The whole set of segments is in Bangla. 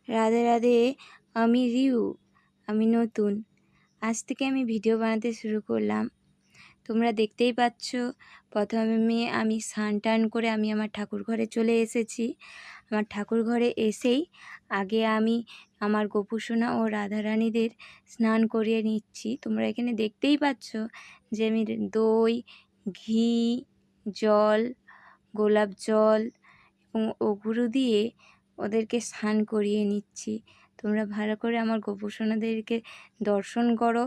রাধে রাধে। আমি রিউ, আমি নতুন। আজ থেকে আমি ভিডিও বানাতে শুরু করলাম। তোমরা দেখতেই পাচ্ছ, প্রথমে আমি স্নান টান করে আমি আমার ঠাকুর ঘরে চলে এসেছি। আমার ঠাকুর ঘরে এসেই আগে আমি আমার গোপুসোনা ও রাধারানীদের স্নান করিয়ে নিচ্ছি। তোমরা এখানে দেখতেই পাচ্ছ যে আমি দই, ঘি, জল, গোলাপ জল এবং ওগুলো দিয়ে ওদেরকে স্নান করিয়ে নিচ্ছি। তোমরা ভালো করে আমার গোপুসোনাদেরকে দর্শন করো।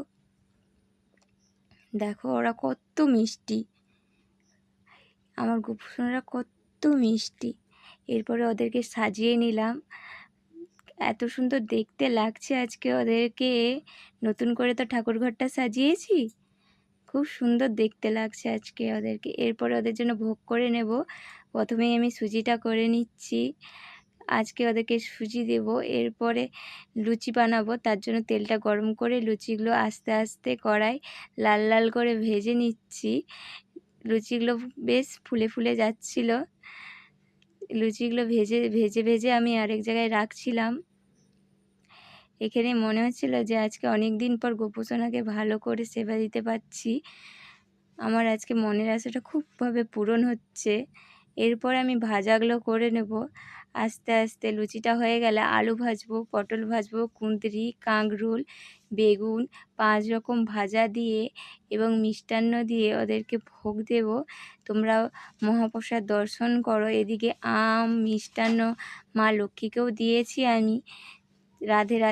দেখো ওরা কত মিষ্টি, আমার গোপুসোনারা কত মিষ্টি। এরপরে ওদেরকে সাজিয়ে নিলাম। এত সুন্দর দেখতে লাগছে আজকে ওদেরকে। নতুন করে তো ঠাকুর ঘরটা সাজিয়েছি, খুব সুন্দর দেখতে লাগছে আজকে ওদেরকে। এরপরে ওদের জন্য ভোগ করে নেব। প্রথমেই আমি সুজিটা করে নিচ্ছি। আজকে ওদেরকে সুজি দেব। এরপরে লুচি বানাবো, তার জন্য তেলটা গরম করে লুচিগুলো আস্তে আস্তে কড়াই লাল লাল করে ভেজে নিচ্ছি। লুচিগুলো বেশ ফুলে ফুলে যাচ্ছিল। লুচিগুলো ভেজে ভেজে ভেজে আমি আরেক জায়গায় রাখছিলাম। এখানে মনে হচ্ছিল যে আজকে অনেক দিন পর গোপুসোনাকে ভালো করে সেবা দিতে পারছি। আমার আজকে মনের আশাটা খুবভাবে পূরণ হচ্ছে। এরপর আমি ভাজাগুলো করে নেব আস্তে আস্তে। লুচিটা হয়ে গেলে আলু ভাজবো, পটল ভাজবো, কুঁদরি, কাঁকরোল, বেগুন 5 রকম ভাজা দিয়ে এবং মিষ্টান্ন দিয়ে ওদেরকে ভোগ দেব। তোমরা মহাপ্রসাদ দর্শন করো। এদিকে আম, মিষ্টান্ন মা লক্ষ্মীকেও দিয়েছি আমি। রাধে রাধে।